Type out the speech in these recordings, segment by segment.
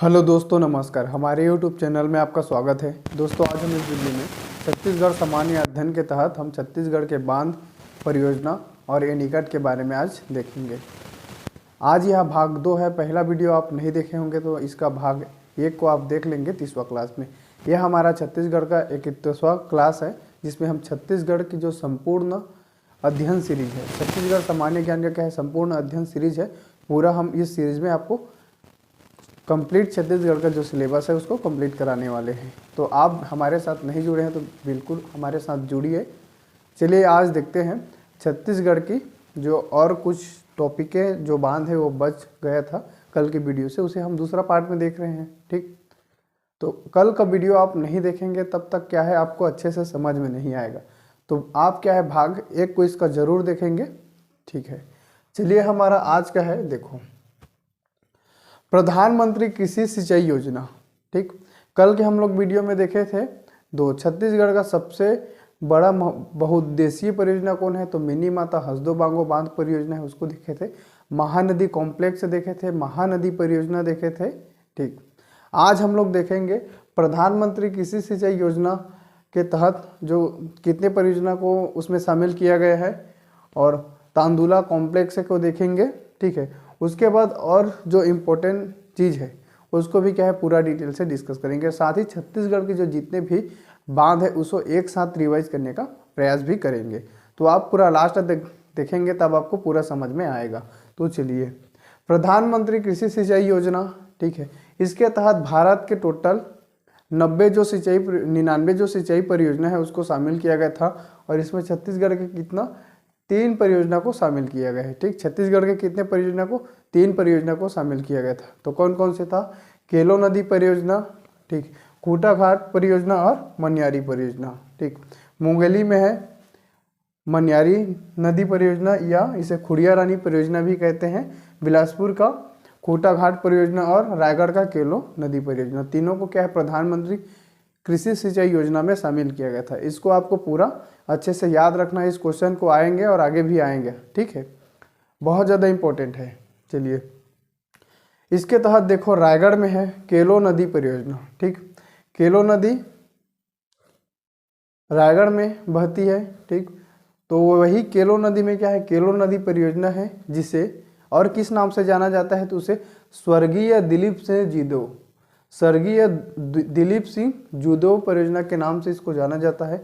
Hello दोस्तों, नमस्कार। हमारे YouTube चैनल में आपका स्वागत है। दोस्तों, आज हम इस वीडियो में छत्तीसगढ़ सामान्य अध्ययन के तहत हम छत्तीसगढ़ के बांध परियोजना और एनीकट के बारे में आज देखेंगे। आज यह भाग 2 है। पहला वीडियो आप नहीं देखे होंगे तो इसका भाग 1 को आप देख लेंगे 30वां क्लास में। यह हमारा छत्तीसगढ़ का 31वां क्लास है, जिसमें हम छत्तीसगढ़ की जो संपूर्ण अध्ययन सीरीज है, छत्तीसगढ़ सामान्य ज्ञान का क्या है, संपूर्ण अध्ययन सीरीज है, पूरा हम इस सीरीज में आपको कंप्लीट छत्तीसगढ़ का जो सिलेबस है उसको कंप्लीट कराने वाले हैं। तो आप हमारे साथ नहीं जुड़े हैं तो बिल्कुल हमारे साथ जुड़िए। चलिए आज देखते हैं छत्तीसगढ़ की जो और कुछ टॉपिक है, जो बांध है वो बच गया था कल की वीडियो से, उसे हम दूसरा पार्ट में देख रहे हैं। ठीक, तो कल का वीडियो आप नहीं देखेंगे तब तक क्या है, आपको अच्छे से समझ में नहीं आएगा। तो आप क्या है, भाग 1 को इसका ज़रूर देखेंगे। ठीक है, चलिए हमारा आज का है, देखो, प्रधानमंत्री कृषि सिंचाई योजना। ठीक, कल के हम लोग वीडियो में देखे थे दो, छत्तीसगढ़ का सबसे बड़ा बहुउद्देशीय परियोजना कौन है, तो मिनी माता हसदो बांगो बांध परियोजना है, उसको देखे थे। महानदी कॉम्प्लेक्स देखे थे, महानदी परियोजना देखे थे। ठीक, आज हम लोग देखेंगे प्रधानमंत्री कृषि सिंचाई योजना के तहत जो कितने परियोजना को उसमें शामिल किया गया है, और तांदुला कॉम्प्लेक्स को देखेंगे। ठीक है, उसके बाद और जो इम्पोर्टेंट चीज़ है उसको भी क्या है पूरा डिटेल से डिस्कस करेंगे। साथ ही छत्तीसगढ़ के जो जितने भी बांध है उसको एक साथ रिवाइज करने का प्रयास भी करेंगे। तो आप पूरा लास्ट तक देखेंगे तब आपको पूरा समझ में आएगा। तो चलिए, प्रधानमंत्री कृषि सिंचाई योजना, ठीक है, इसके तहत भारत के टोटल 99 जो सिंचाई परियोजना है उसको शामिल किया गया था, और इसमें छत्तीसगढ़ के कितना 3 परियोजना को शामिल किया गया है। ठीक, छत्तीसगढ़ के कितने परियोजना को, 3 परियोजना को शामिल किया गया था। तो कौन कौन से था, केलो नदी परियोजना, ठीक, खूटा घाट परियोजना और मनियारी परियोजना। ठीक, मुंगेली में है मनियारी नदी परियोजना, या इसे खुड़िया रानी परियोजना भी कहते हैं। बिलासपुर का खूटा घाट परियोजना और रायगढ़ का केलो नदी परियोजना, तीनों को क्या है प्रधानमंत्री कृषि सिंचाई योजना में शामिल किया गया था। इसको आपको पूरा अच्छे से याद रखना है, इस क्वेश्चन को आएंगे और आगे भी आएंगे। ठीक है, बहुत ज़्यादा इम्पोर्टेंट है। चलिए, इसके तहत देखो रायगढ़ में है केलो नदी परियोजना। ठीक, केलो नदी रायगढ़ में बहती है। ठीक, तो वही केलो नदी में क्या है, केलो नदी परियोजना है, जिसे और किस नाम से जाना जाता है, तो उसे स्वर्गीय दिलीप सिंह जूदेव, स्वर्गीय दिलीप सिंह जूदेव परियोजना के नाम से इसको जाना जाता है।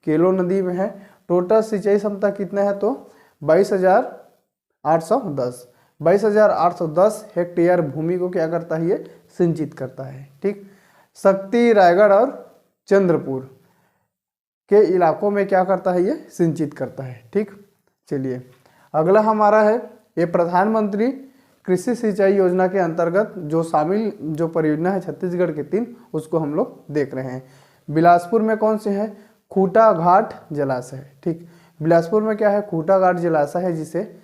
केलो नदी में है। टोटल सिंचाई क्षमता कितना है, तो 22,810 हेक्टेयर भूमि को क्या करता है, ये सिंचित करता है। ठीक, शक्ति रायगढ़ और चंद्रपुर के इलाकों में क्या करता है, ये सिंचित करता है। ठीक, चलिए अगला हमारा है, ये प्रधानमंत्री कृषि सिंचाई योजना के अंतर्गत जो शामिल जो परियोजना है छत्तीसगढ़ के 3, उसको हम लोग देख रहे हैं। बिलासपुर में कौन से है, खूटा घाट जलाशय। ठीक, बिलासपुर में क्या है, खूटा घाट जलाशय है, जिसे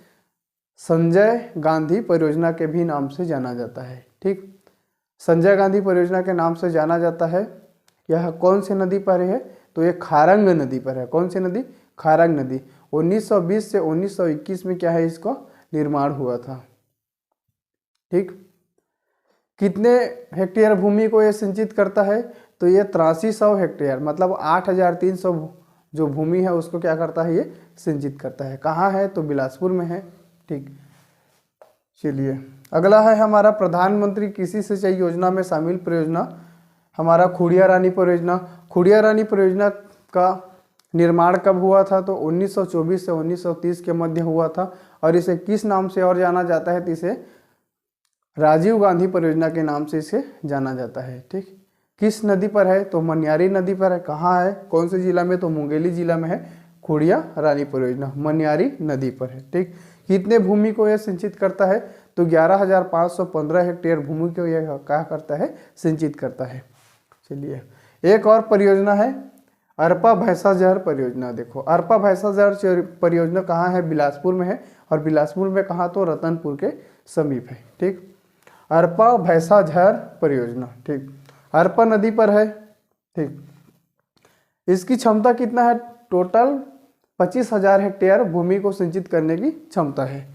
संजय गांधी परियोजना के भी नाम से जाना जाता है। ठीक, संजय गांधी परियोजना के नाम से जाना जाता है। यह कौन सी नदी पर है, तो ये खारंग नदी पर है। कौन सी नदी, खारंग नदी। 1920 से 1921 में क्या है, इसका निर्माण हुआ था। ठीक, कितने हेक्टेयर भूमि को यह सिंचित करता है, तो ये 8300 हेक्टेयर, मतलब 8300 जो भूमि है उसको क्या करता है, ये सिंचित करता है। कहाँ है, तो बिलासपुर में है। ठीक, चलिए अगला है हमारा प्रधानमंत्री कृषि सिंचाई योजना में शामिल परियोजना, हमारा खुड़िया रानी परियोजना। खुड़िया रानी परियोजना का निर्माण कब हुआ था, तो 1924 से 1930 के मध्य हुआ था, और इसे किस नाम से और जाना जाता है, तो इसे राजीव गांधी परियोजना के नाम से इसे जाना जाता है। ठीक, किस नदी पर है, तो मनियारी नदी पर है। कहाँ है, कौन से जिला में, तो मुंगेली जिला में है खुड़िया रानी परियोजना, मनियारी नदी पर है। ठीक, कितने भूमि को यह सिंचित करता है, तो 11,515 हेक्टेयर भूमि को यह क्या करता है, सिंचित करता है। चलिए, एक और परियोजना है अरपा भैंसाजहर परियोजना। देखो, अरपा भैंसाजहर परियोजना कहाँ है, बिलासपुर में है, और बिलासपुर में कहाँ, तो रतनपुर के समीप है। ठीक, अरपा भैंसाजहर परियोजना, ठीक, अरपा नदी पर है। ठीक, इसकी क्षमता कितना है, टोटल 25,000 हेक्टेयर भूमि को सिंचित करने की क्षमता है।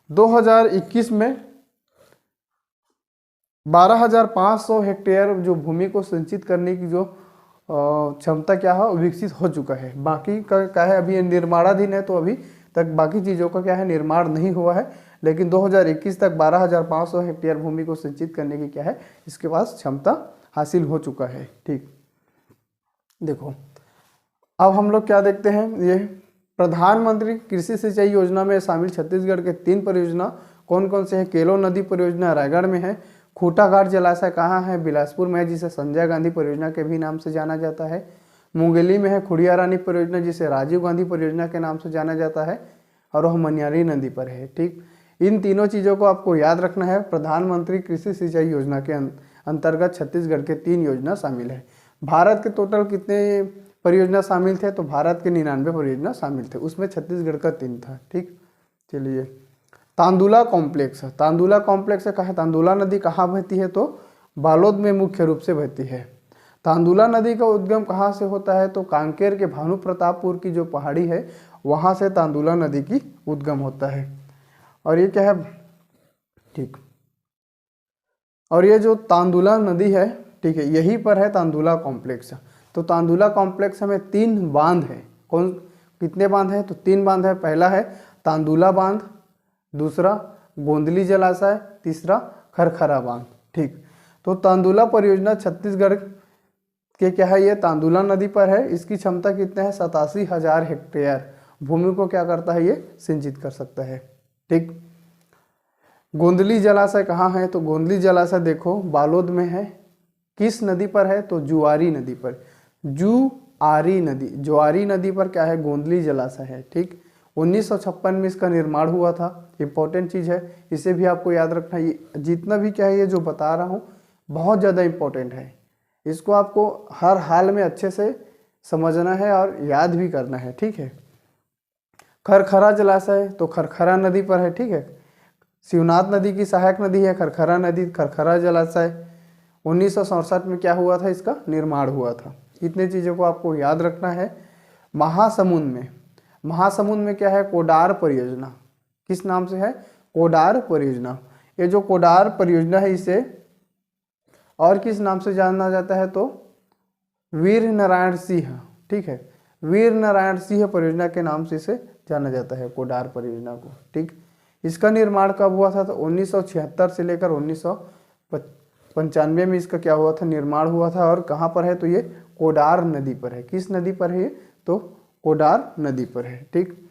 2021 में 12,500 हेक्टेयर जो भूमि को सिंचित करने की जो क्षमता क्या है विकसित हो चुका है। बाकी का क्या है अभी ये निर्माणाधीन है, तो अभी तक बाकी चीज़ों का क्या है निर्माण नहीं हुआ है, लेकिन 2021 तक 12,500 हेक्टेयर भूमि को सिंचित करने की क्या है इसके पास क्षमता हासिल हो चुका है। ठीक, देखो अब हम लोग क्या देखते हैं, ये प्रधानमंत्री कृषि सिंचाई योजना में शामिल छत्तीसगढ़ के 3 परियोजना कौन कौन से हैं। केलो नदी परियोजना रायगढ़ में है। खूटाघाट जलाशय कहाँ है, बिलासपुर में है, जिसे संजय गांधी परियोजना के भी नाम से जाना जाता है। मुंगेली में है खुड़िया रानी परियोजना, जिसे राजीव गांधी परियोजना के नाम से जाना जाता है, और वह मनियारी नदी पर है। ठीक, इन तीनों चीज़ों को आपको याद रखना है। प्रधानमंत्री कृषि सिंचाई योजना के अंतर्गत छत्तीसगढ़ के 3 योजना शामिल है। भारत के टोटल कितने परियोजना शामिल थे, तो भारत के 99 परियोजना शामिल थे, उसमें छत्तीसगढ़ का 3 था। ठीक, चलिए तांदुला कॉम्प्लेक्स, तांदुला कॉम्प्लेक्स कहाँ है, तांदुला नदी कहाँ बहती है, तो बालोद में मुख्य रूप से बहती है। तांदुला नदी का उद्गम कहाँ से होता है, तो कांकेर के भानु प्रतापपुर की जो पहाड़ी है वहाँ से तांदुला नदी की उद्गम होता है। और ये क्या है, ठीक, और ये जो तांदुला नदी है, ठीक है, यहीं पर है तांदुला कॉम्प्लेक्स। तो तांदुला कॉम्प्लेक्स में 3 बांध है। कौन कितने बांध है, तो 3 बांध है। पहला है तांदुला बांध, दूसरा गोंदली जलाशय, तीसरा खरखरा बांध। ठीक, तो तांदुला परियोजना छत्तीसगढ़ के क्या है, ये तांदुला नदी पर है। इसकी क्षमता कितने है, 87,000 हेक्टेयर भूमि को क्या करता है, ये सिंचित कर सकता है। ठीक, गोंदली जलाशय कहाँ है, तो गोंदली जलाशय देखो बालोद में है। किस नदी पर है, तो जुआरी नदी पर, जुआरी नदी, जुआरी नदी पर क्या है गोंदली जलाशय है। ठीक, 1956 में इसका निर्माण हुआ था। इंपॉर्टेंट चीज़ है, इसे भी आपको याद रखना। ये जितना भी क्या है ये जो बता रहा हूँ बहुत ज़्यादा इंपॉर्टेंट है, इसको आपको हर हाल में अच्छे से समझना है और याद भी करना है। ठीक है, खरखरा जलाशय तो खरखरा नदी पर है। ठीक है, शिवनाथ नदी की सहायक नदी है खरखरा नदी, खरखरा जलाशय। 1967 में क्या हुआ था, इसका निर्माण हुआ था। इतने चीज़ों को आपको याद रखना है। महासमुंद में क्या है, कोडार परियोजना, किस नाम से है, कोडार परियोजना। ये जो कोडार परियोजना है इसे और किस नाम से जाना जाता है, तो वीर नारायण सिंह। ठीक है, वीर नारायण सिंह परियोजना के नाम से इसे जाना जाता है कोडार परियोजना को। ठीक, इसका निर्माण कब हुआ था, तो 1976 से लेकर 1995 में इसका क्या हुआ था, निर्माण हुआ था। और कहाँ पर है, तो ये कोडार नदी पर है। किस नदी पर है, तो कोडार नदी पर है। ठीक,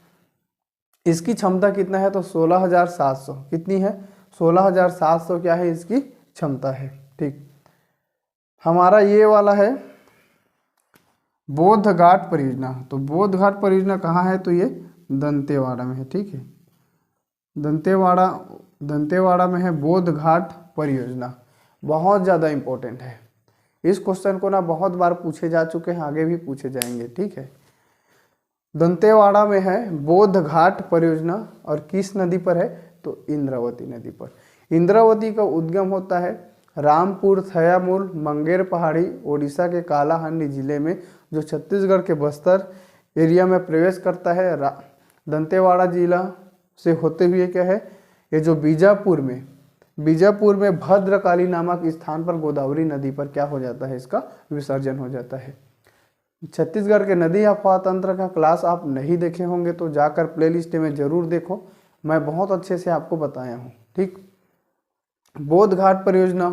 इसकी क्षमता कितना है, तो 16,700, कितनी है, 16,700 क्या है इसकी क्षमता है। ठीक, हमारा ये वाला है बोध घाट परियोजना। तो बोध घाट परियोजना कहाँ है, तो ये दंतेवाड़ा में है। ठीक है, दंतेवाड़ा में है बोध घाट परियोजना। बहुत ज़्यादा इम्पोर्टेंट है। इस क्वेश्चन को ना बहुत बार पूछे जा चुके हैं, आगे भी पूछे जाएंगे। ठीक है, दंतेवाड़ा में है बोध घाट परियोजना और किस नदी पर है, तो इंद्रावती नदी पर। इंद्रावती का उद्गम होता है रामपुर, थयामूल, मंगेर पहाड़ी, ओडिशा के कालाहांडी जिले में, जो छत्तीसगढ़ के बस्तर एरिया में प्रवेश करता है। दंतेवाड़ा जिला से होते हुए क्या है, ये जो बीजापुर में भद्रकाली नामक स्थान पर गोदावरी नदी पर क्या हो जाता है, इसका विसर्जन हो जाता है। छत्तीसगढ़ के नदी अफवाह तंत्र का क्लास आप नहीं देखे होंगे तो जाकर प्लेलिस्ट में ज़रूर देखो, मैं बहुत अच्छे से आपको बताया हूँ। ठीक, बोध घाट परियोजना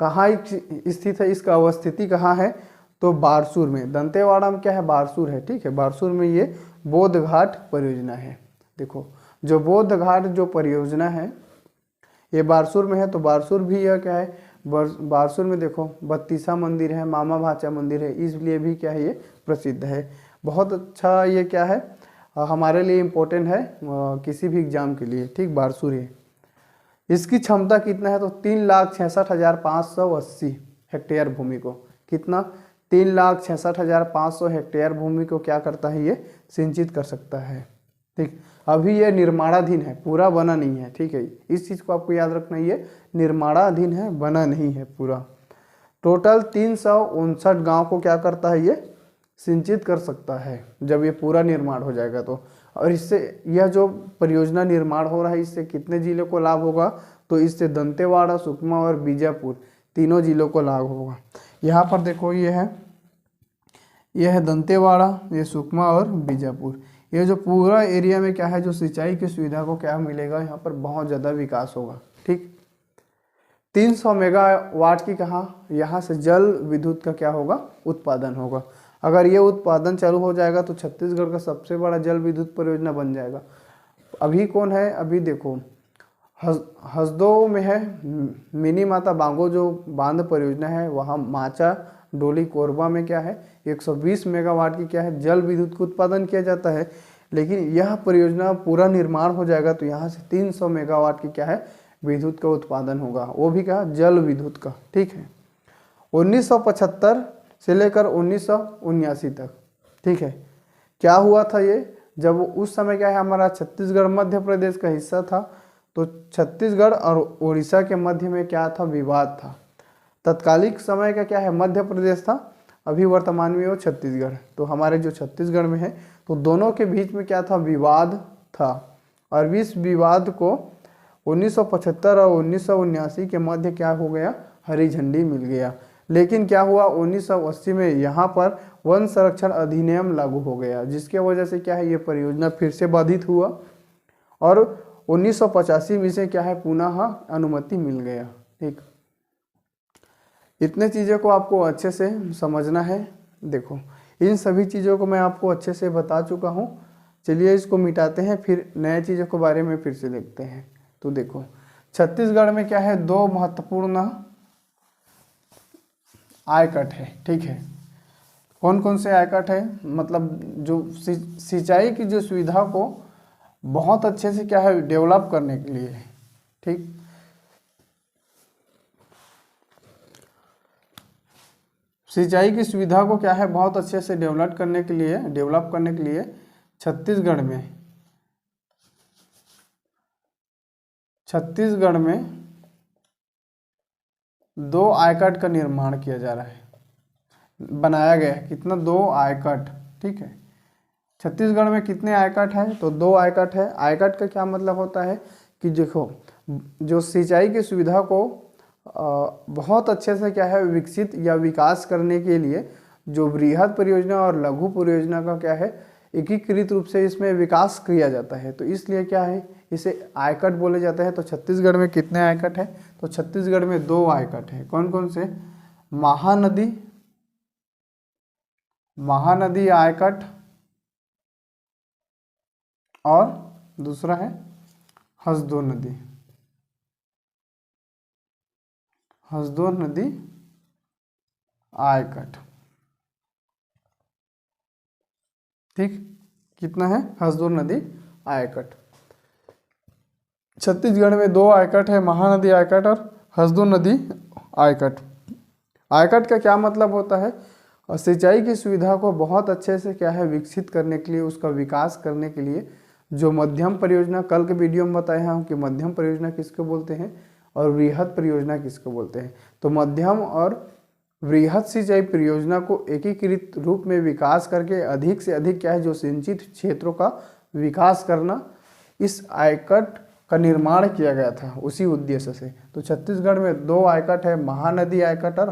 कहाँ स्थित है, इसका अवस्थिति कहाँ है, तो बारसूर में। दंतेवाड़ा में क्या है, बारसूर है। ठीक है, बारसूर में ये बोध घाट परियोजना है। देखो जो बोध घाट जो परियोजना है ये बारसूर में है, तो बारसूर भी यह क्या है, बारसूर में देखो बत्तीसा मंदिर है, मामा भाचा मंदिर है, इसलिए भी क्या है ये प्रसिद्ध है। बहुत अच्छा ये क्या है हमारे लिए इम्पोर्टेंट है किसी भी एग्जाम के लिए। ठीक, बारसूर है। इसकी क्षमता कितना है, तो 3,66,580 हेक्टेयर भूमि को, कितना, 3,66,500 हेक्टेयर भूमि को क्या करता है, ये सिंचित कर सकता है। ठीक, अभी ये निर्माणाधीन है, पूरा बना नहीं है। ठीक है, इस चीज़ को आपको याद रखना, ये निर्माणाधीन है, बना नहीं है पूरा। टोटल 359 गांव को क्या करता है, ये सिंचित कर सकता है जब ये पूरा निर्माण हो जाएगा तो। और इससे यह जो परियोजना निर्माण हो रहा है इससे कितने जिले को लाभ होगा, तो इससे दंतेवाड़ा, सुकमा और बीजापुर तीनों जिलों को लाभ होगा। यहाँ पर देखो यह है दंतेवाड़ा, ये सुकमा और बीजापुर। ये जो पूरा एरिया में क्या है, जो सिंचाई की सुविधा को क्या मिलेगा, यहाँ पर बहुत ज़्यादा विकास होगा। ठीक, 300 मेगावाट की कहाँ, यहाँ से जल विद्युत का क्या होगा, उत्पादन होगा। अगर ये उत्पादन चालू हो जाएगा तो छत्तीसगढ़ का सबसे बड़ा जल विद्युत परियोजना बन जाएगा। अभी कौन है, अभी देखो हसदो में है मिनी माता बांगो जो बांध परियोजना है, वहाँ माचा डोली कोरबा में क्या है 120 मेगावाट की क्या है जल विद्युत का उत्पादन किया जाता है। लेकिन यह परियोजना पूरा निर्माण हो जाएगा तो यहाँ से 300 मेगावाट की क्या है विद्युत का उत्पादन होगा, वो भी क्या जल विद्युत का। ठीक है, 1975 से लेकर 1979 तक। ठीक है, क्या हुआ था ये, जब उस समय क्या है हमारा छत्तीसगढ़ मध्य प्रदेश का हिस्सा था, तो छत्तीसगढ़ और उड़ीसा के मध्य में क्या था, विवाद था। तत्कालिक समय का क्या है मध्य प्रदेश था, अभी वर्तमान में वो छत्तीसगढ़। तो हमारे जो छत्तीसगढ़ में है तो दोनों के बीच में क्या था, विवाद था। और इस विवाद को 1975 और 1979 के मध्य क्या हो गया, हरी झंडी मिल गया। लेकिन क्या हुआ 1980 में यहाँ पर वन संरक्षण अधिनियम लागू हो गया, जिसके वजह से क्या है ये परियोजना फिर से बाधित हुआ और 1985 में से क्या है पुनः अनुमति मिल गया। ठीक, इतने चीज़ों को आपको अच्छे से समझना है। देखो इन सभी चीज़ों को मैं आपको अच्छे से बता चुका हूँ। चलिए इसको मिटाते हैं, फिर नए चीज़ों के बारे में फिर से देखते हैं। तो देखो छत्तीसगढ़ में क्या है, दो महत्वपूर्ण आयकट है। ठीक है, कौन कौन से आयकट है, मतलब जो सिंचाई की जो सुविधा को बहुत अच्छे से क्या है डेवलप करने के लिए। ठीक, सिंचाई की सुविधा को क्या है बहुत अच्छे से डेवलप करने के लिए छत्तीसगढ़ में 2 आयकट का निर्माण किया जा रहा है, बनाया गया है। कितना, 2 आयकट। ठीक है, छत्तीसगढ़ में कितने आयकट हैं, तो 2 आयकट है। आयकट का क्या मतलब होता है कि देखो जो सिंचाई की सुविधा को बहुत अच्छे से क्या है विकसित या विकास करने के लिए जो बृहद परियोजना और लघु परियोजना का क्या है एकीकृत रूप से इसमें विकास किया जाता है, तो इसलिए क्या है इसे आयकट बोले जाते हैं। तो छत्तीसगढ़ में कितने आयकट है, तो छत्तीसगढ़ में 2 आयकट है। कौन कौन से, महानदी आयकट और दूसरा है हसदो नदी आयकट। ठीक, कितना है, हसदो नदी आयकट। छत्तीसगढ़ में 2 आयकट है, महानदी आयकट और हसदो नदी आयकट। आयकट का क्या मतलब होता है, और सिंचाई की सुविधा को बहुत अच्छे से क्या है विकसित करने के लिए, उसका विकास करने के लिए जो मध्यम परियोजना, कल के वीडियो में बताया हूँ कि मध्यम परियोजना किसको बोलते हैं और वृहद परियोजना किसको बोलते हैं। तो मध्यम और वृहद सिंचाई परियोजना को एकीकृत रूप में विकास करके अधिक से अधिक क्या है जो सिंचित क्षेत्रों का विकास करना, इस आयकट का निर्माण किया गया था उसी उद्देश्य से। तो छत्तीसगढ़ में 2 आयकट है, महानदी आयकट और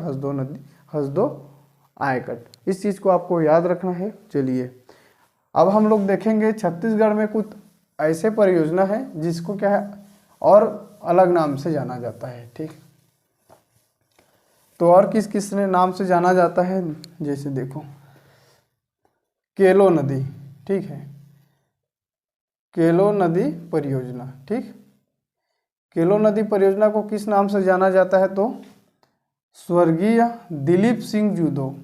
हसदो आयकट। इस चीज़ को आपको याद रखना है। चलिए अब हम लोग देखेंगे छत्तीसगढ़ में कुछ ऐसे परियोजना है जिसको क्या है और अलग नाम से जाना जाता है। ठीक, तो और किस किस ने नाम से जाना जाता है, जैसे देखो केलो नदी। ठीक है, केलो नदी परियोजना। ठीक, केलो नदी परियोजना को किस नाम से जाना जाता है, तो स्वर्गीय दिलीप सिंह जूदेव।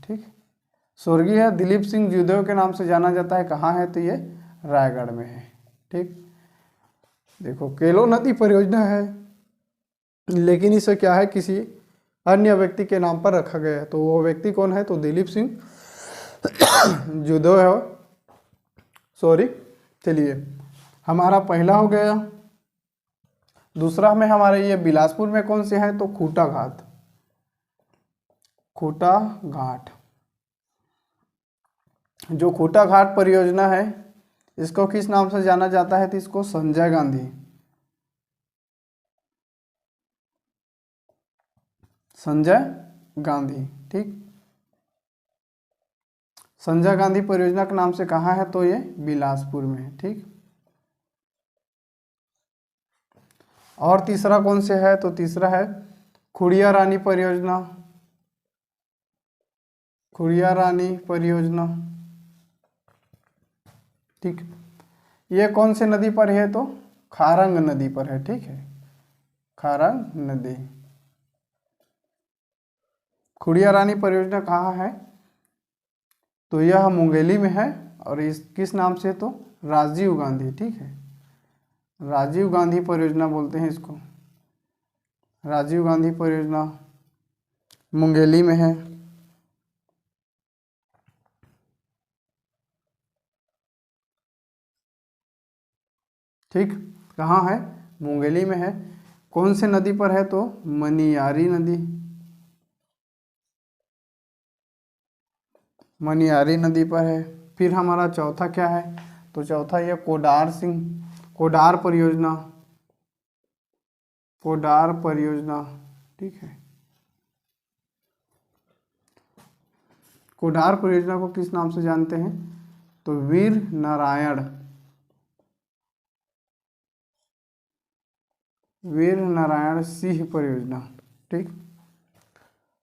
ठीक, स्वर्गीय दिलीप सिंह जूदेव के नाम से जाना जाता है। कहाँ है, तो ये रायगढ़ में है। ठीक, देखो केलो नदी परियोजना है लेकिन इसे क्या है किसी अन्य व्यक्ति के नाम पर रखा गया है। तो वो व्यक्ति कौन है, तो दिलीप सिंह जूदेव है। सॉरी, चलिए हमारा पहला हो गया। दूसरा में हमारे ये बिलासपुर में कौन से हैं, तो खूटा घाट। जो खूटा घाट परियोजना है इसको किस नाम से जाना जाता है? तो इसको संजय गांधी, संजय गांधी, ठीक। संजय गांधी परियोजना के नाम से कहाँ है? तो ये बिलासपुर में है, ठीक। और तीसरा कौन से है? तो तीसरा है खुड़िया रानी परियोजना, खुड़िया रानी परियोजना, ठीक। ये कौन से नदी पर है? तो खारंग नदी पर है, ठीक है, खारंग नदी। खुड़िया रानी परियोजना कहाँ है? तो यह मुंगेली में है और इस किस नाम से? तो राजीव गांधी, ठीक है, राजीव गांधी परियोजना बोलते हैं इसको, राजीव गांधी परियोजना मुंगेली में है। ठीक, कहाँ है? मुंगेली में है। कौन से नदी पर है? तो मनियारी नदी, मनियारी नदी पर है। फिर हमारा चौथा क्या है? तो चौथा ये कोडार परियोजना, कोडार परियोजना, ठीक है। कोडार परियोजना को किस नाम से जानते हैं? तो वीर नारायण, वीर नारायण सिंह परियोजना, ठीक।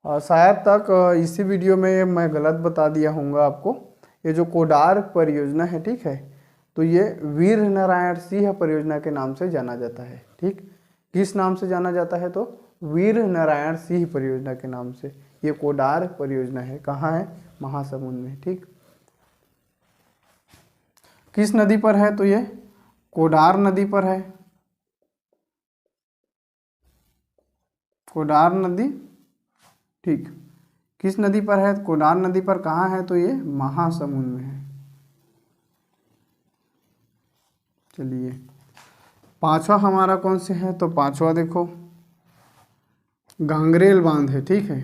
शायद तक इसी वीडियो में मैं गलत बता दिया होऊंगा आपको। ये जो कोडार परियोजना है, ठीक है, तो ये वीर नारायण सिंह परियोजना के नाम से जाना जाता है, ठीक। किस नाम से जाना जाता है? तो वीर नारायण सिंह परियोजना के नाम से ये कोडार परियोजना है। कहाँ है? महासमुंद में, ठीक। किस नदी पर है? तो ये कोडार नदी पर है, कोडार नदी, ठीक। किस नदी पर है? कोडार नदी पर। कहाँ है? तो ये महासमुंद में है। चलिए, पांचवा हमारा कौन से है? तो पांचवा देखो गांगरेल बांध है, ठीक है,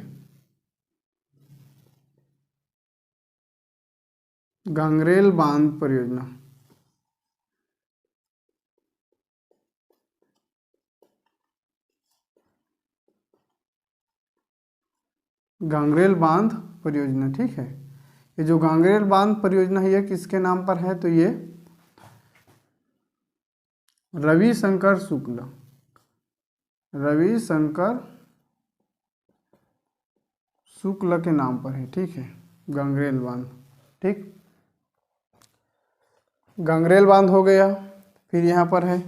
गांगरेल बांध परियोजना, गांगरेल बांध परियोजना, ठीक है। ये जो गांगरेल बांध परियोजना है ये किसके नाम पर है? तो ये रविशंकर शुक्ल, रविशंकर शुक्ल के नाम पर है, ठीक है, गांगरेल बांध, ठीक। गांगरेल बांध हो गया। फिर यहाँ पर है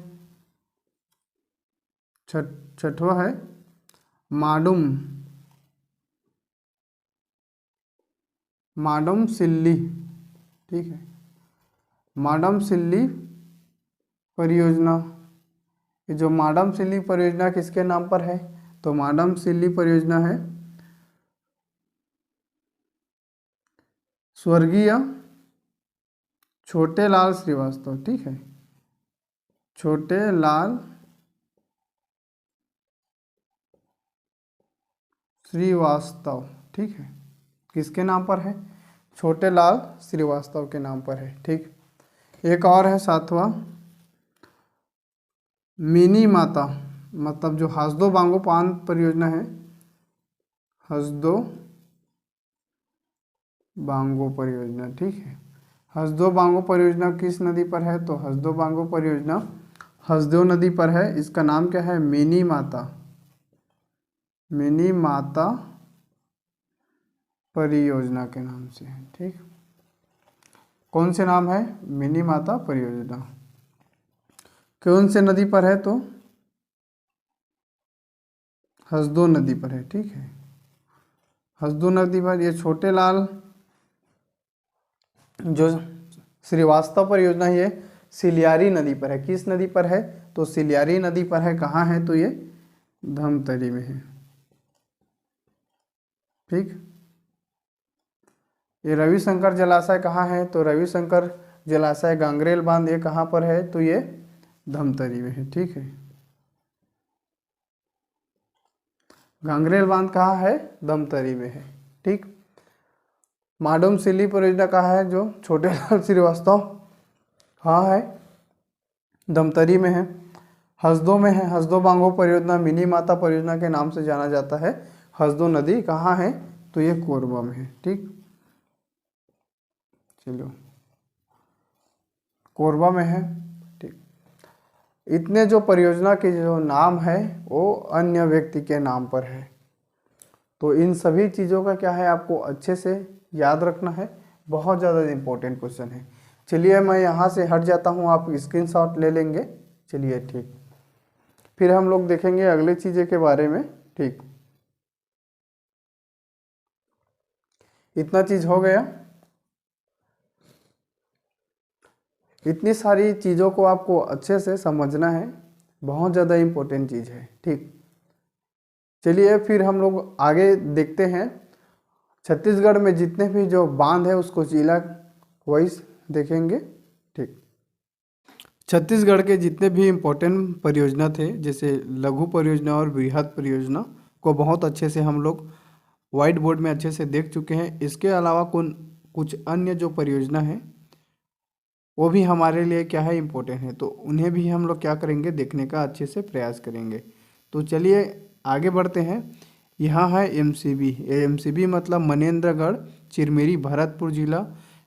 छठवा है माडुम, माडम सिल्ली, ठीक है, माडम सिल्ली परियोजना। ये जो माडम सिल्ली परियोजना किसके नाम पर है? तो माडम सिल्ली परियोजना है स्वर्गीय छोटे लाल श्रीवास्तव, ठीक है, छोटे लाल श्रीवास्तव, ठीक है, किसके नाम पर है? छोटे लाल श्रीवास्तव के नाम पर है, ठीक। एक और है सातवां मिनी माता, मतलब जो हसदो बांगो पान परियोजना है, हसदो बांगो परियोजना, ठीक है। हसदो बांगो परियोजना किस नदी पर है? तो हसदो बांगो परियोजना हसदेव नदी पर है। इसका नाम क्या है? मिनी माता, मिनी माता परियोजना के नाम से है, ठीक। कौन से नाम है? मिनी माता परियोजना। कौन से नदी पर है? तो हसदो नदी पर है, ठीक है, हसदो नदी पर। ये छोटे लाल जो श्रीवास्तव परियोजना ये सिलियारी नदी पर है। किस नदी पर है? तो सिलियारी नदी पर है। कहाँ है? तो ये धमतरी में है, ठीक। ये रविशंकर जलाशय कहाँ है? तो रविशंकर जलाशय गांगरेल बांध ये कहाँ पर है? तो ये धमतरी में है, ठीक है। गांगरेल बांध कहाँ है? धमतरी में है, ठीक। माडुमसिल्ली परियोजना कहाँ है, जो छोटे लाल श्रीवास्तव, हाँ है, धमतरी में है। हसदो में है, हसदो बांगो परियोजना मिनी माता परियोजना के नाम से जाना जाता है। हसदो नदी कहाँ है, तो ये कोरबा में है। ठीक, चलो कोरबा में है। ठीक, इतने जो परियोजना के जो नाम है वो अन्य व्यक्ति के नाम पर है। तो इन सभी चीज़ों का क्या है, आपको अच्छे से याद रखना है, बहुत ज़्यादा इम्पोर्टेंट क्वेश्चन है। चलिए मैं यहाँ से हट जाता हूँ, आप स्क्रीनशॉट ले लेंगे। चलिए ठीक, फिर हम लोग देखेंगे अगले चीज़ें के बारे में। ठीक, इतना चीज़ हो गया। इतनी सारी चीज़ों को आपको अच्छे से समझना है, बहुत ज़्यादा इम्पोर्टेंट चीज़ है। ठीक, चलिए फिर हम लोग आगे देखते हैं। छत्तीसगढ़ में जितने भी जो बांध है उसको जिला वाइज देखेंगे। ठीक, छत्तीसगढ़ के जितने भी इम्पोर्टेंट परियोजना थे, जैसे लघु परियोजना और बृहद परियोजना को बहुत अच्छे से हम लोग व्हाइट बोर्ड में अच्छे से देख चुके हैं। इसके अलावा कुछ अन्य जो परियोजना है वो भी हमारे लिए क्या है, इम्पोर्टेंट है, तो उन्हें भी हम लोग क्या करेंगे, देखने का अच्छे से प्रयास करेंगे। तो चलिए आगे बढ़ते हैं। यहाँ है एमसीबी, एमसीबी मतलब मनेन्द्रगढ़ चिरमेरी भरतपुर जिला।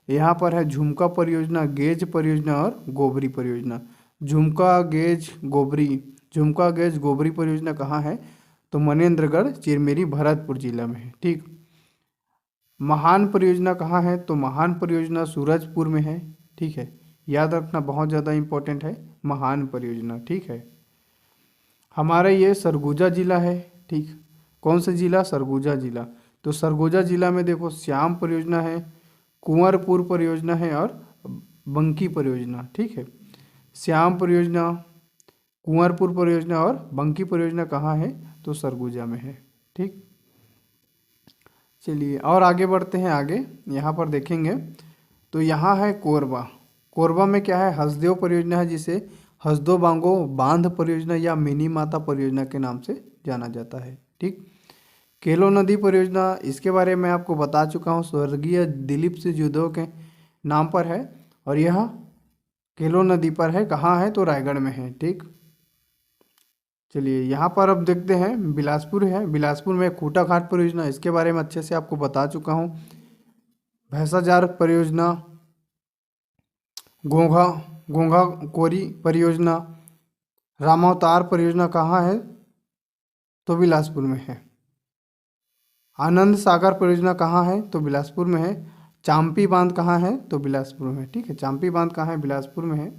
यहाँ पर है झुमका परियोजना, गेज परियोजना और गोबरी परियोजना। झुमका गेज गोबरी परियोजना कहाँ है, तो मनेन्द्रगढ़ चिरमेरी भरतपुर जिला में है। ठीक, महान परियोजना कहाँ है, तो महान परियोजना सूरजपुर में है। ठीक है, याद रखना, बहुत ज़्यादा इम्पोर्टेंट है महान परियोजना। ठीक है, हमारा ये सरगुजा जिला है। ठीक, कौन सा जिला, सरगुजा जिला। तो सरगुजा जिला में देखो श्याम परियोजना है, कुंवरपुर परियोजना है और बंकी परियोजना। ठीक है, श्याम परियोजना, कुंवरपुर परियोजना और बंकी परियोजना कहाँ है, तो सरगुजा में है। ठीक, चलिए और आगे बढ़ते हैं। आगे यहाँ पर देखेंगे तो यहाँ है कोरबा। कोरबा में क्या है, हसदेव परियोजना है, जिसे हसदो बांगो बांध परियोजना या मिनी माता परियोजना के नाम से जाना जाता है। ठीक, केलो नदी परियोजना, इसके बारे में आपको बता चुका हूँ, स्वर्गीय दिलीप सिंह जूदेव के नाम पर है और यह केलो नदी पर है। कहाँ है, तो रायगढ़ में है। ठीक, चलिए यहाँ पर अब देखते हैं बिलासपुर है। बिलासपुर में खूटा घाट परियोजना, इसके बारे में अच्छे से आपको बता चुका हूँ। भैंसाजार परियोजना, घोंघा कोरी परियोजना, रामावतार परियोजना कहाँ है, तो बिलासपुर में है। आनंद सागर परियोजना कहाँ है, तो बिलासपुर में है। चांपी बांध कहाँ है, तो बिलासपुर में। ठीक है, चांपी बांध कहाँ है, बिलासपुर में है।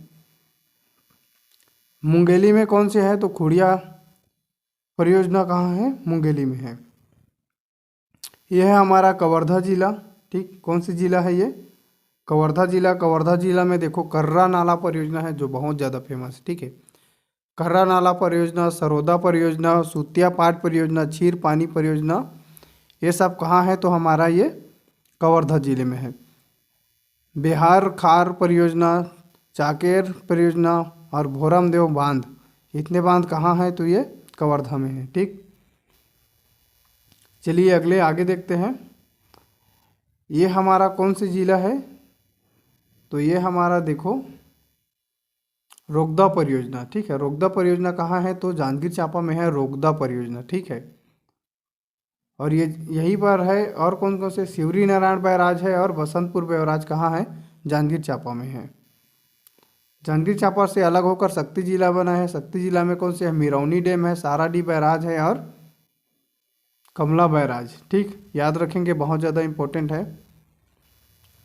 मुंगेली में कौन से है, तो खुड़िया परियोजना कहाँ है, मुंगेली में है। यह है हमारा कवर्धा जिला। ठीक, कौन सी जिला है ये, कवर्धा जिला। कवर्धा जिला में देखो कर्रा नाला परियोजना है, जो बहुत ज़्यादा फेमस है। ठीक है, कर्रा नाला परियोजना, सरोदा परियोजना, सुतिया पाट परियोजना, क्षीर पानी परियोजना, ये सब कहाँ है, तो हमारा ये कवर्धा जिले में है। बिहार खार परियोजना, चाकेर परियोजना और भोरमदेव बांध, इतने बांध कहाँ है, तो ये कवर्धा में है। ठीक, चलिए अगले आगे देखते हैं। ये हमारा कौन सी जिला है, तो ये हमारा देखो रोगदा परियोजना। ठीक है, रोगदा परियोजना कहाँ है, तो जांजगीर चांपा में है रोगदा परियोजना। ठीक है, और ये यहीं पर है। और कौन कौन से, शिवरी नारायण बैराज है और बसंतपुर बैराज कहाँ है, जांजगीर चांपा में है। जांजगीर चांपा से अलग होकर शक्ति जिला बना है। शक्ति जिला में कौन से है, मिरौनी डैम है, साराडी बैराज है और कमला बैराज। ठीक, याद रखेंगे, बहुत ज़्यादा इम्पोर्टेंट है।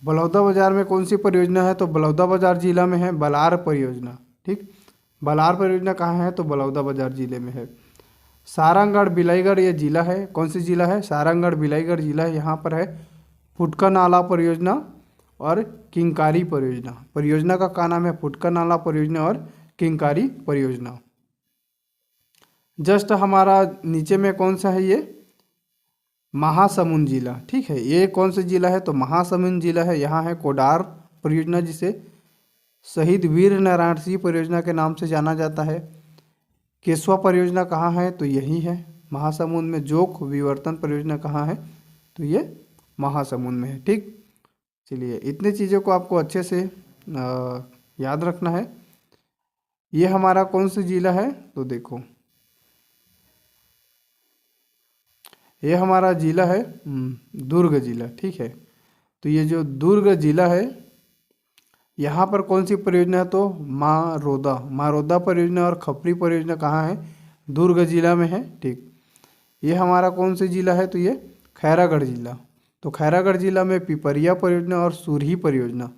बलौदा बाजार में कौन सी परियोजना है, तो बलौदा बाजार जिला में है बलार परियोजना। ठीक, बलार परियोजना कहाँ है, तो बलौदा बाजार जिले में है। सारंगगढ़ बिलाईगढ़ ये जिला है, कौन सी जिला है, सारंगगढ़ बिलाईगढ़ जिला है। यहाँ पर है फुटका नाला परियोजना और किंकारी परियोजना। परियोजना का नाम है फुटका नाला परियोजना और किंकारी परियोजना। जस्ट हमारा नीचे में कौन सा है, ये महासमुंद जिला। ठीक है, ये कौन सा जिला है, तो महासमुंद जिला है। यहाँ है कोडार परियोजना, जिसे शहीद वीर नारायण सिंह परियोजना के नाम से जाना जाता है। केशवा परियोजना कहाँ है, तो यही है महासमुंद में। जोक विवर्तन परियोजना कहाँ है, तो ये महासमुंद में है। ठीक, चलिए इतनी चीज़ों को आपको अच्छे से याद रखना है। ये हमारा कौन सा जिला है, तो देखो ये हमारा जिला है दुर्ग जिला। ठीक है, तो ये जो दुर्ग जिला है यहाँ पर कौन सी परियोजना है, तो मारोदा परियोजना और खपरी परियोजना कहाँ है, दुर्ग जिला में है। ठीक, ये हमारा कौन सा जिला है, तो ये खैरागढ़ जिला। तो खैरागढ़ जिला में पिपरिया परियोजना और सुरही परियोजना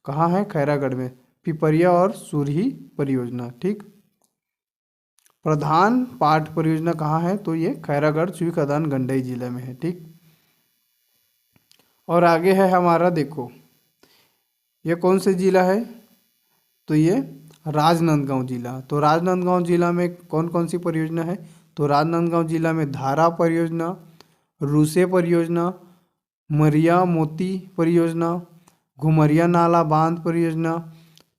कहाँ है, खैरागढ़ में पिपरिया और सुरही परियोजना। ठीक, प्रधान पाठ परियोजना कहाँ है, तो ये खैरागढ़ सुई खदान गंडई जिले में है। ठीक, और आगे है हमारा देखो ये कौन से जिला है, तो ये राजनांदगांव जिला। तो राजनांदगांव जिला में कौन कौन सी परियोजना है, तो राजनांदगांव जिला में धारा परियोजना, रूसे परियोजना, मरिया मोती परियोजना, घुमरिया नाला बांध परियोजना,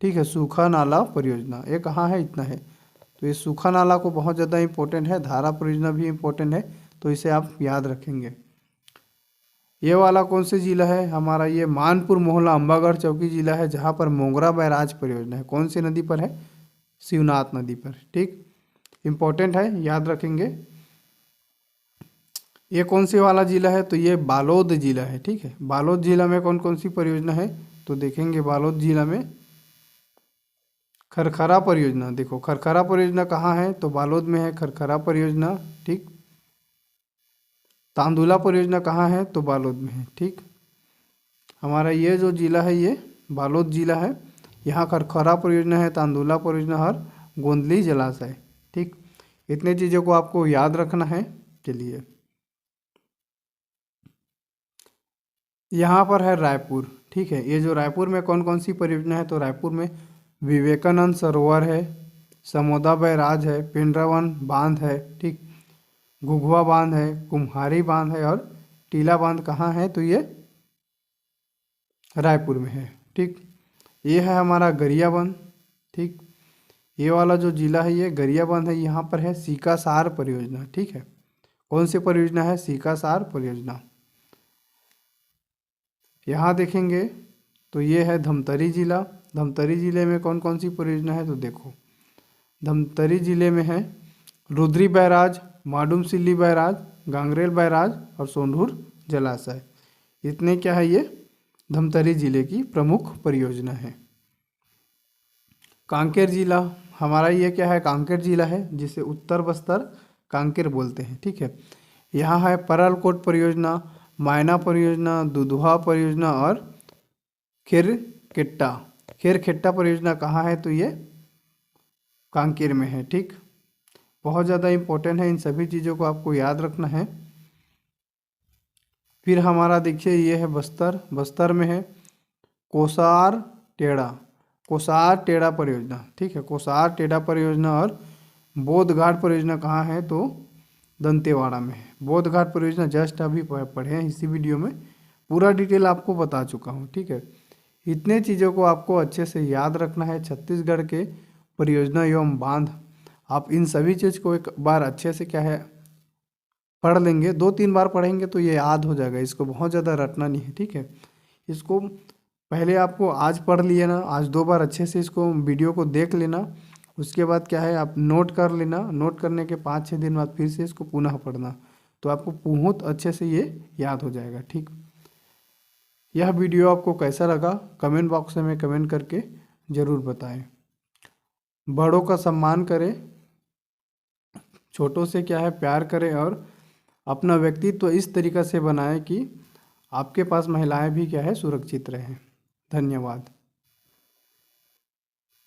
ठीक है, सूखा नाला परियोजना। ये कहाँ है, इतना है। तो ये सूखा नाला को बहुत ज़्यादा इम्पोर्टेंट है, धारा परियोजना भी इम्पोर्टेंट है, तो इसे आप याद रखेंगे। ये वाला कौन से जिला है हमारा, ये मानपुर मोहल्ला अंबागढ़ चौकी जिला है, जहाँ पर मोगरा बैराज परियोजना है। कौन सी नदी पर है, शिवनाथ नदी पर। ठीक, इम्पोर्टेंट है, याद रखेंगे। ये कौन से वाला जिला है, तो ये बालोद जिला है। ठीक है, बालोद जिला में कौन कौन सी परियोजना है, तो देखेंगे बालोद जिला में खरखरा परियोजना। देखो खरखरा परियोजना कहाँ है, तो बालोद में है खरखरा परियोजना। ठीक, तांदुला परियोजना कहाँ है, तो बालोद में है। ठीक, हमारा ये जो जिला है ये बालोद जिला है, यहाँ खरखरा परियोजना है, तांदुला परियोजना और गोंदली जलाशय। ठीक, इतने चीज़ों को आपको याद रखना है। चलिए यहाँ पर है रायपुर। ठीक है, ये जो रायपुर में कौन कौन सी परियोजना है, तो रायपुर में विवेकानंद सरोवर है, समोदा बैराज है, पिंडरावन बांध है, ठीक, घुघुआ बांध है, कुम्हारी बांध है और टीला बांध कहाँ है, तो ये रायपुर में है। ठीक, ये है हमारा गरियाबंद। ठीक, ये वाला जो जिला है ये गरियाबंद है, यहाँ पर है सीकासार परियोजना। ठीक है, कौन सी परियोजना है, सीकासार परियोजना। यहाँ देखेंगे तो ये है धमतरी जिला। धमतरी जिले में कौन कौन सी परियोजना है, तो देखो धमतरी जिले में है रुद्री बैराज, माडूम सिल्ली बैराज, गांगरेल बैराज और सोंढूर जलाशय। इतने क्या है, ये धमतरी जिले की प्रमुख परियोजना है। कांकेर जिला हमारा ये क्या है, कांकेर जिला है, जिसे उत्तर बस्तर कांकेर बोलते हैं। ठीक है, यहाँ है परलकोट परियोजना, मायना परियोजना, दुधवा परियोजना और खेरखेट्टा परियोजना कहाँ है, तो ये कांकेर में है। ठीक, बहुत ज़्यादा इम्पोर्टेंट है, इन सभी चीज़ों को आपको याद रखना है। फिर हमारा देखिए ये है बस्तर। बस्तर में है कोसार टेढ़ा परियोजना। ठीक है, कोसार टेढ़ा परियोजना और बोधघाट परियोजना कहाँ है, तो दंतेवाड़ा में है। बोधघाट परियोजना जस्ट अभी पढ़े हैं इसी वीडियो में, पूरा डिटेल आपको बता चुका हूँ। ठीक है, इतने चीज़ों को आपको अच्छे से याद रखना है। छत्तीसगढ़ के परियोजना एवं बांध, आप इन सभी चीज़ को एक बार अच्छे से क्या है पढ़ लेंगे, 2-3 बार पढ़ेंगे तो ये याद हो जाएगा। इसको बहुत ज़्यादा रटना नहीं है। ठीक है, इसको पहले आपको आज पढ़ लिए ना, आज 2 बार अच्छे से इसको वीडियो को देख लेना, उसके बाद क्या है आप नोट कर लेना। नोट करने के 5-6 दिन बाद फिर से इसको पुनः पढ़ना, तो आपको बहुत अच्छे से ये याद हो जाएगा। ठीक, यह वीडियो आपको कैसा लगा कमेंट बॉक्स में कमेंट करके ज़रूर बताएं। बड़ों का सम्मान करें, छोटों से क्या है प्यार करें और अपना व्यक्तित्व इस तरीक़ा से बनाएं कि आपके पास महिलाएं भी क्या है सुरक्षित रहें। धन्यवाद।